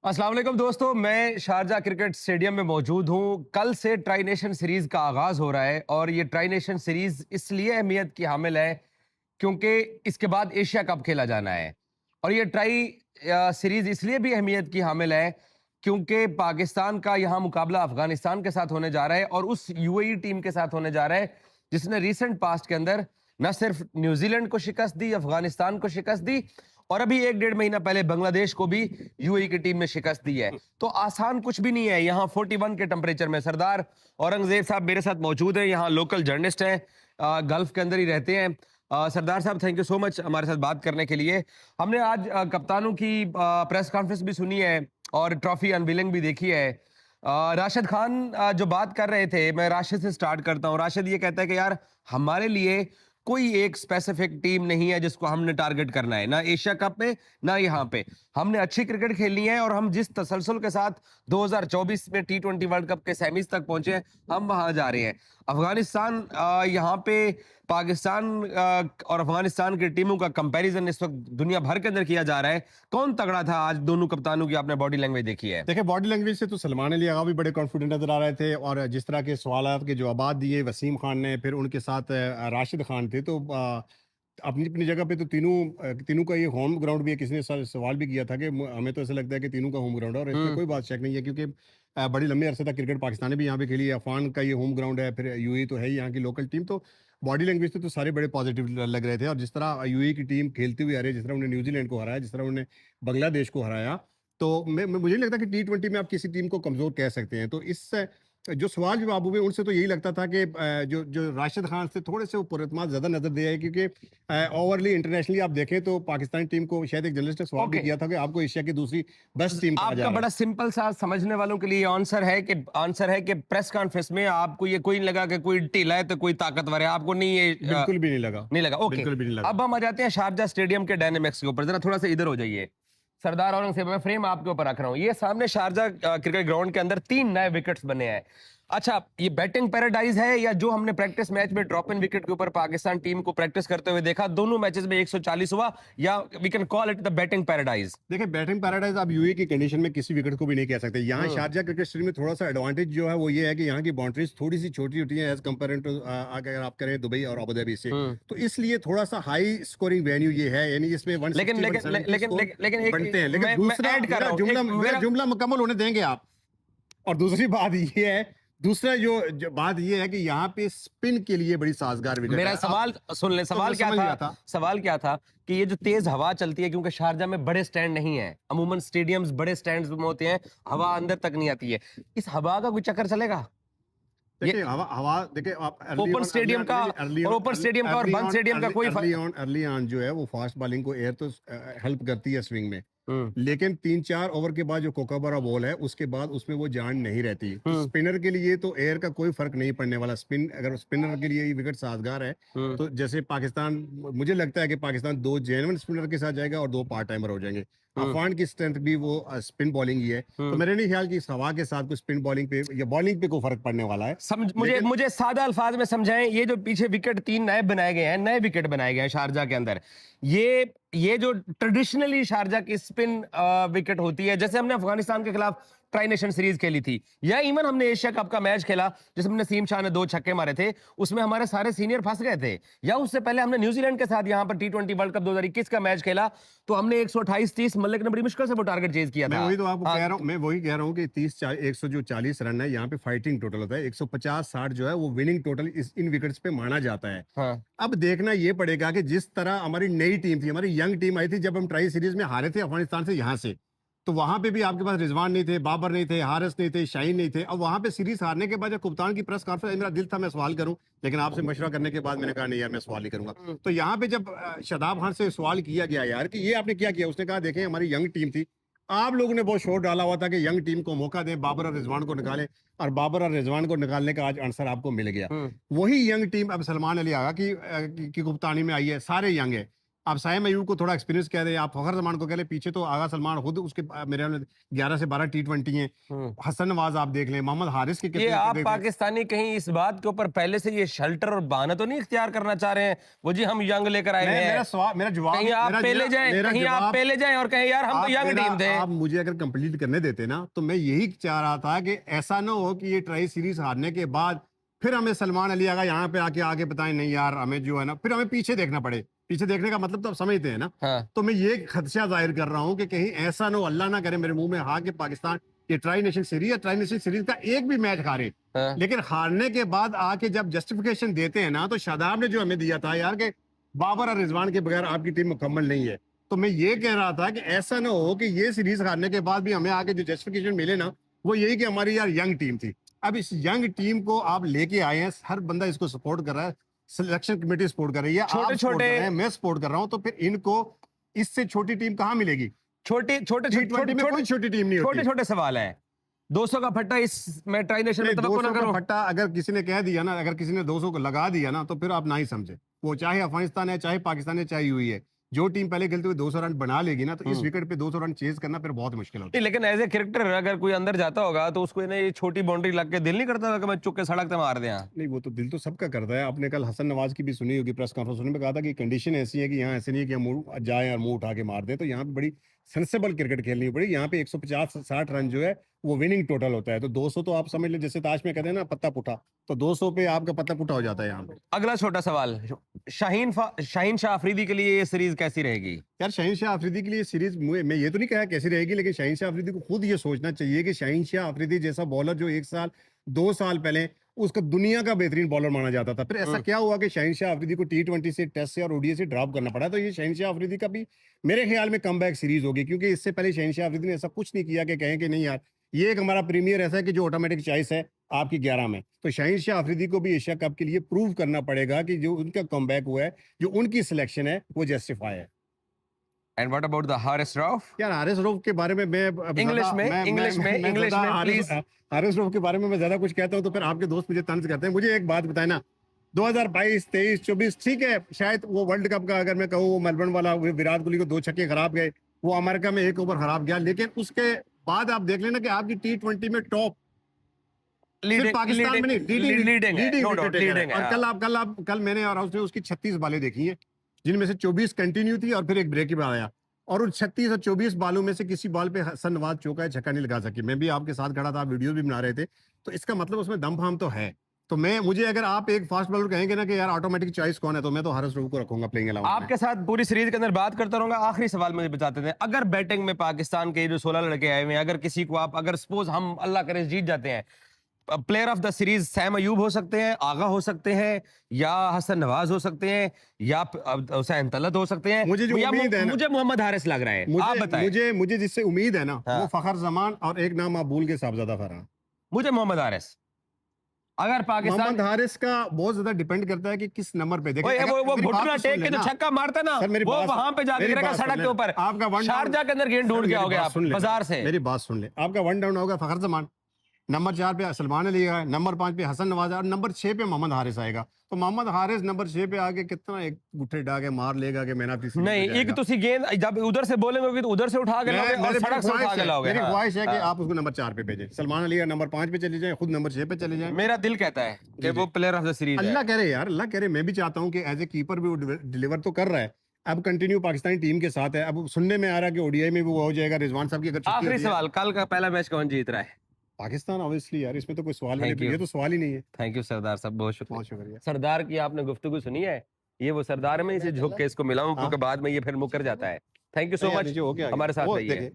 अस्सलाम वालेकुम दोस्तों, मैं शारजा क्रिकेट स्टेडियम में मौजूद हूँ। कल से ट्राई नेशन सीरीज़ का आगाज़ हो रहा है और ये ट्राई नेशन सीरीज़ इसलिए अहमियत की हामिल है क्योंकि इसके बाद एशिया कप खेला जाना है। और ये ट्राई सीरीज़ इसलिए भी अहमियत की हामिल है क्योंकि पाकिस्तान का यहाँ मुकाबला अफगानिस्तान के साथ होने जा रहा है और उस यूएई टीम के साथ होने जा रहा है जिसने रिसेंट पास्ट के अंदर न सिर्फ न्यूजीलैंड को शिकस्त दी, अफगानिस्तान को शिकस्त दी और अभी 1-1.5 महीना पहले बांग्लादेश को भी यूएई की टीम में शिकस्त दी है। तो आसान कुछ भी नहीं है। यहाँ 41 के टेम्परेचर में सरदार औरंगजेब साहब मेरे साथ मौजूद हैं, यहाँ लोकल जर्नलिस्ट हैं, गल्फ के अंदर ही रहते हैं। सरदार साहब, थैंक यू सो मच हमारे साथ बात करने के लिए। हमने आज कप्तानों की प्रेस कॉन्फ्रेंस भी सुनी है और ट्रॉफी अनवीलिंग भी देखी है। राशिद खान जो बात कर रहे थे, मैं राशिद से स्टार्ट करता हूँ। राशिद ये कहता है कि यार हमारे लिए कोई एक स्पेसिफिक टीम नहीं है जिसको हमने टारगेट करना है, ना एशिया कप में ना यहाँ पे। हमने अच्छी क्रिकेट खेलनी है और हम जिस तसलसल के साथ 2024 में T20 वर्ल्ड कप के सेमीज तक पहुंचे हैं, हम वहां जा रहे हैं। अफगानिस्तान यहाँ पे पाकिस्तान और अफगानिस्तान की टीमों का कंपैरिजन इस वक्त दुनिया भर के अंदर किया जा रहा है। कौन तगड़ा था आज? दोनों कप्तानों की आपने बॉडी लैंग्वेज देखी है? देखिए, बॉडी लैंग्वेज से तो सलमान अली आगा भी बड़े कॉन्फिडेंट नजर आ रहे थे और जिस तरह के सवाल के जवाब दिए वसीम खान ने, फिर उनके साथ राशिद खान थे, तो अपनी अपनी जगह पे तो तीनों का ये होम ग्राउंड भी है। किसी ने सवाल भी किया था कि हमें तो ऐसा लगता है कि तीनों का होम ग्राउंड है और इसमें कोई बात शक नहीं है क्योंकि बड़ी लंबे अरसे तक क्रिकेट पाकिस्तान ने भी यहाँ पे खेली है। अफगान का ये होम ग्राउंड है, फिर यूएई तो है ही यहाँ की लोकल टीम। तो बॉडी लैंग्वेज से तो सारे बड़े पॉजिटिव लग रहे थे और जिस तरह यूएई की टीम खेलती हुई आ रही है, जिस तरह उन्होंने न्यूजीलैंड को हराया, जिस तरह उन्होंने बांग्लादेश को हराया, तो मुझे नहीं लगता कि T20 में आप किसी टीम को कमजोर कह सकते हैं। तो इस जो सवाल जवाब हुए उनसे तो यही लगता था कि जो राशिद खान से थोड़े से ऊपर एतमाद ज्यादा नजर दिया है क्योंकि ओवरली इंटरनेशनली आप देखें तो पाकिस्तानी टीम को शायद एक जर्नलिस्ट ने सवाल भी किया था कि आपको एशिया की दूसरी बेस्ट टीम कहा जा रहा है। आपका बड़ा सिंपल सा समझने वालों के लिए आंसर है कि प्रेस कॉन्फ्रेंस में आपको ये कोई नहीं लगा कि कोई ढीला है तो कोई ताकतवर है? आपको नहीं, ये बिल्कुल भी नहीं लगा, नहीं लगा? ओके, बिल्कुल भी नहीं लगा। अब हम आ जाते हैं शारजा स्टेडियम के डायनेमिक्स के ऊपर। जरा थोड़ा सा इधर हो जाइए सरदार औरंगजेब, मैं फ्रेम आपके ऊपर रख रहा हूँ। ये सामने शारजा क्रिकेट ग्राउंड के अंदर 3 नए विकेट्स बने हैं। अच्छा, ये बैटिंग पैराडाइज है या जो हमने प्रैक्टिस मैच में ड्रॉप इन विकेट के ऊपर पाकिस्तान टीम को प्रैक्टिस करते हुए देखा, दोनों मैचेस में 140 हुआ, या we can call it the batting paradise? देखिए, बैटिंग पैराडाइज आप यूएई की कंडीशन में किसी विकेट को भी नहीं कह सकते। यहाँ शारजा क्रिकेट स्टेडियम में थोड़ा सा एडवांटेज जो है वो ये है कि यहाँ की बाउंड्रीज थोड़ी सी छोटी होती है एज कंपेयर टू अगर आप करें दुबई और अबू धाबी से, तो इसलिए थोड़ा सा हाई स्कोरिंग वेन्यू ये है, यानी इसमें 160 लेकिन बनते हैं। लेकिन दूसरा मेरा जुमला मुकम्मल होने देंगे आप। और दूसरी बात ये है, दूसरा जो बात ये है कि यहाँ पे स्पिन के लिए बड़ी साजगार विकेट है। मेरा सवाल सुन ले, सवाल क्या था कि ये जो तेज हवा चलती है, क्योंकि शारजा में बड़े स्टैंड नहीं है, अमूमन स्टेडियम्स बड़े स्टैंड्स में होते हैं, हवा अंदर तक नहीं आती है, इस हवा का कोई चक्कर चलेगा? देखिए, हवा देखिए, आप ओपन स्टेडियम का और बंद स्टेडियम का कोई अर्ली ऑन जो है वो फास्ट बॉलिंग को एयर तो हेल्प करती है स्विंग में, लेकिन 3-4 ओवर के बाद जो कोकाबरा बॉल है उसके बाद उसमें वो जान नहीं रहती। तो स्पिनर के लिए तो एयर का कोई फर्क नहीं पड़ने वाला। अगर स्पिनर के लिए ये विकेट साजगार है तो जैसे पाकिस्तान, मुझे लगता है कि पाकिस्तान 2 जेन्युइन स्पिनर के साथ जाएगा और 2 पार्ट टाइमर हो जाएंगे। अफगान की स्ट्रेंथ भी वो स्पिन बॉलिंग ही है, तो मेरे नहीं ख्याल कि इस हवा के साथ कोई स्पिन बॉलिंग पे या बॉलिंग पे कोई फर्क पड़ने वाला है। मुझे सादा अल्फाज में समझाएं, ये जो पीछे विकेट 3 नए बनाए गए हैं, नए विकेट बनाए गए हैं शारजा के अंदर, ये जो ट्रेडिशनली शारजा की स्पिन विकेट होती है, जैसे हमने अफगानिस्तान के खिलाफ ट्राई नेशन सीरीज खेली थी, या इवन हमने एशिया कप का मैच खेला जिसमें नसीम शाह ने 2 छक्के मारे थे, उसमें हमारे सारे सीनियर फंस गए थे, या उससे पहले हमने न्यूजीलैंड के साथ यहाँ पर T20 वर्ल्ड कप 2021 का मैच खेला तो हमने 128-30, मलिक ने बड़ी मुश्किल से वो टारगेट चेज किया था। मैं वही कह रहा हूँ कि 140 रन है, यहाँ पे फाइटिंग टोटल होता है। 150-60 जो है वो विनिंग टोटल इन विकेट्स पे माना जाता है। अब देखना ये पड़ेगा कि जिस तरह हमारी नई टीम थी, हमारी यंग टीम आई थी, जब हम ट्राई सीरीज में हारे थे अफगानिस्तान से यहाँ से, तो वहां पे भी आपके पास रिजवान नहीं थे, बाबर नहीं थे, हारिस नहीं थे, शाहीन नहीं थे। अब वहां पे सीरीज हारने के बाद जब कप्तान की प्रेस कॉन्फ्रेंस, मेरा दिल था मैं सवाल करूं, लेकिन आपसे मशवरा करने के बाद मैंने कहा नहीं यार, मैं सवाल नहीं करूंगा। तो यहाँ पे जब शादाब खान से सवाल किया गया यार कि ये आपने क्या किया, उसने कहा देखें हमारी यंग टीम थी, आप लोगों ने बहुत शोर डाला हुआ था कि यंग टीम को मौका दें, बाबर और रिजवान को निकालें, और बाबर और रिजवान को निकालने का आज आंसर आपको मिल गया। वही यंग टीम अब सलमान अली आगा की कप्तानी में आई है, सारे यंग है। आप साइम अयूब को थोड़ा एक्सपीरियंस कह रहे हैं, आप फखर जमान को कह रहे हैं, पीछे तो आगा सलमान खुद उसके मेरे ख्याल में 11 से 12 T20 हैं। हसन नवाज आप देख लें, मोहम्मद हारिस के ये कितने आप देख लें। पाकिस्तानी कहीं इस बात के ऊपर पहले से ये शेल्टर और बहाना तो नहीं इख्तियार करना चाह रहे हैं, वो जी हम यंग लेकर आए हुए हैं, मेरा जवाब, कहीं आप पहले जाएं, कहीं आप पहले जाएं और कहीं यार हम तो यंग टीम थे। आप मुझे अगर कंप्लीट करने देते ना, तो मैं यही चाह रहा था कि ऐसा ना हो कि ये ट्राई सीरीज हारने के बाद फिर हमें सलमान अली आगा यहाँ पे आके बताएं नहीं यार हमें जो है ना, फिर हमें पीछे देखना पड़े। पीछे देखने का मतलब तो आप समझते हैं ना। हाँ। तो मैं ये खदशा जाहिर कर रहा हूँ कि कहीं ऐसा ना हो, अल्लाह ना करे मेरे मुंह में हाँ कि पाकिस्तान ये ट्राई नेशन सीरीज या ट्राई नेशन सीरीज का एक भी मैच हारे, हाँ। लेकिन हारने के बाद आके जब जस्टिफिकेशन देते हैं ना, तो शादाब ने जो हमें दिया था यार कि बाबर और रिजवान के बगैर आपकी टीम मुकम्मल नहीं है, तो मैं ये कह रहा था कि ऐसा ना हो कि ये सीरीज हारने के बाद भी हमें आगे जो जस्टिफिकेशन मिले ना, वो यही कि हमारी यार यंग टीम थी। अब इस यंग टीम को आप लेके आए हैं, हर बंदा इसको सपोर्ट कर रहा है, सिलेक्शन कमेटी सपोर्ट कर रही है, छोटे आप सपोर्ट कर रहे हैं, छोटे मैं सपोर्ट कर रहा हूं, तो फिर इनको इससे छोटी टीम कहां मिलेगी? छोटे छोटे T20 में कोई छोटी टीम नहीं छोटे होती। छोटे सवाल है। 200 का फट्टा इस मैं ट्राई नेशन में नहीं, तवक्को 200 ना का करूं। फट्टा अगर किसी ने कह दिया ना, अगर किसी ने 200 को लगा दिया ना, तो फिर आप ना ही समझे, वो चाहे अफगानिस्तान है, चाहे पाकिस्तान है, चाहे यूएई है, जो टीम पहले खेलते हुए 200 रन बना लेगी ना, तो इस विकेट पे 200 रन चेज करना फिर बहुत मुश्किल होता है। नहीं, लेकिन एज ए क्रिकेटर अगर कोई अंदर जाता होगा तो उसको ये छोटी बाउंड्री लग के दिल नहीं करता होगा कि मैं चुप के सड़क पे मार दिया। नहीं, वो तो दिल तो सबका करता है। आपने कल हसन नवाज की भी सुनी होगी प्रेस कॉन्फ्रेंस में, कहा था कि कंडीशन ऐसी है कि यहाँ ऐसे नहीं है कि हम जाएं और मुंह उठा के मार दें, तो यहाँ पे बड़ी सेंसेबल क्रिकेट खेलनी पड़ी। यहाँ पे 150-60 रन जो है वो विनिंग टोटल होता है, तो 200 तो आप समझ लें जैसे ताश में कहते हैं ना पत्ता पुठा, तो 200 पे आपका पत्ता पुठा हो जाता है यहाँ पे। अगला छोटा सवाल, शाहीन शाह अफरीदी के लिए ये सीरीज कैसी रहेगी? यार शाहीन शाह अफरीदी के लिए सीरीज मैं ये तो नहीं कहा कैसी रहेगी, लेकिन शाहीन शाह अफरीदी को खुद ये सोचना चाहिए कि शाहीन शाह अफरीदी जैसा बॉलर जो 1 साल 2 साल पहले उसका दुनिया का बेहतरीन बॉलर माना जाता था, फिर ऐसा क्या हुआ कि शाहीन शाह अफरीदी को T20 से, टेस्ट से और ओडीआई से ड्रॉप करना पड़ा। तो ये शाहीन शाह अफरीदी का भी मेरे ख्याल में कमबैक सीरीज होगी, क्योंकि इससे पहले शाहीन शाह अफरीदी ने ऐसा कुछ नहीं किया कि कहें कि नहीं यार ये एक हमारा प्रीमियर ऐसा है कि जो ऑटोमेटिक चॉइस है आपकी 11 में। तो शाहीन शाह अफरीदी को भी एशिया कप के लिए प्रूव करना पड़ेगा कि जो उनका कमबैक हुआ है, जो उनकी सिलेक्शन है, वो जस्टिफाई है। And what about the Haris Rauf? यार हारिस रऊफ के बारे में मैं इंग्लिश में प्लीज। हारिस रऊफ के बारे में मैं ज्यादा कुछ कहता हूँ तो फिर आपके दोस्त मुझे तंज करते हैं। मुझे एक बात बताए ना, 2022, 23, 24 ठीक है, शायद वो वर्ल्ड कप का अगर मैं कहूँ वो मेलबर्न वाला विराट कोहली को 2 छक्के खराब गए, वो अमेरिका में 1 ओवर खराब गया, लेकिन उसके बाद आप देख लेना कि आपकी T20 में टॉप पाकिस्तान में नहीं लीडिंग। और कल मैंने और उसने उसकी 36 बालें देखी हैं, जिनमें से 24 कंटिन्यू थी और फिर एक ब्रेक भी आया, और उन 36 और 24 बालों में से किसी बॉल पे हसन नवाज चौका है, छक्का नहीं लगा सकी। मैं भी आपके साथ खड़ा था, आप वीडियो भी बना रहे थे, तो इसका मतलब उसमें दम फाम तो है। तो मुझे अगर आप एक फास्ट बॉलर कहेंगे ना कि यार ऑटोमेटिक चॉइस कौन है, तो मैं तो हारिस रऊफ को रखूंगा प्लेइंग 11 में। आपके साथ पूरी सीरीज के अंदर बात करता रहूंगा। आखिरी सवाल मुझे बताते थे, अगर बैटिंग में पाकिस्तान के जो 16 लड़के आए हुए हैं, अगर किसी को आप अगर सपोज हम अल्लाह करे जीत जाते हैं, player of the series Sam Ayub हो सकते हैं, आगा हो सकते हैं, या हसन नवाज हो सकते हैं, या हुसैन तलत हो सकते हैं, मुझे जो उम्मीद है ना, मुझे मोहम्मद हारिस लग रहा है। आप बताएं। मुझे जिससे उम्मीद है ना, हाँ। वो फखर जमान और एक नाम आप भूल के साहबजादा फरहान। मुझे मोहम्मद हारिस, अगर पाकिस्तान मोहम्मद हारिस का बहुत ज्यादा डिपेंड करता है कि किस नंबर पे देखें। वो घुटना टेक के जो छक्का मारता ना, वो वहां पे जाके गिरेगा सड़क के ऊपर। आपका शारजा के अंदर गेंद ढूंढ के आओगे आप बाजार से। मेरी बात सुन ले, आपका 1 डाउन होगा फखर जमान, नंबर 4 पे सलमान अली है, नंबर 5 पे हसन नवाज और नंबर 6 पे मोहम्मद हारिस आएगा। तो मोहम्मद हारिस नंबर 6 पे आके कितना एक गुट्ठे डाके मार लेगा कि मैंने आपकी नहीं, एक तुसी गेंद जब उधर से बोलेंगे तो उधर से उठा के लाओगे और सड़क से उठा के लाओगे। मेरी ख्वाहिश है कि आप उसको नंबर 4 पे भेजें, सलमान अली नंबर 5 पे चले जाएं, खुद नंबर 6 पे चले जाएं। मेरा दिल कहता है कि वो प्लेयर ऑफ द सीरीज है। अल्लाह करे यार, अल्लाह करे। मैं भी चाहता हूं कि एज ए कीपर भी वो डिलीवर तो कर रहा है, अब कंटिन्यू पाकिस्तानी टीम के साथ है। अब सुनने में आ रहा है कि ओडीआई में भी वो हो जाएगा, रिजवान साहब की अगर छुट्टी आखिरी सवाल, कल का पहला मैच कौन जीत रहा है? पाकिस्तान ऑब्वियसली यार, इसमें तो कोई सवाल नहीं, ये तो सवाल ही नहीं है। थैंक यू सरदार साहब, बहुत बहुत शुक्रिया। शुक्रिया। सरदार की आपने गुफ्तगू सुनी है, ये वो सरदार है, मैं इसे झुक के इसको मिलाऊं क्योंकि बाद में ये फिर मुकर जाता है। थैंक यू सो मच, हमारे साथ रहिए।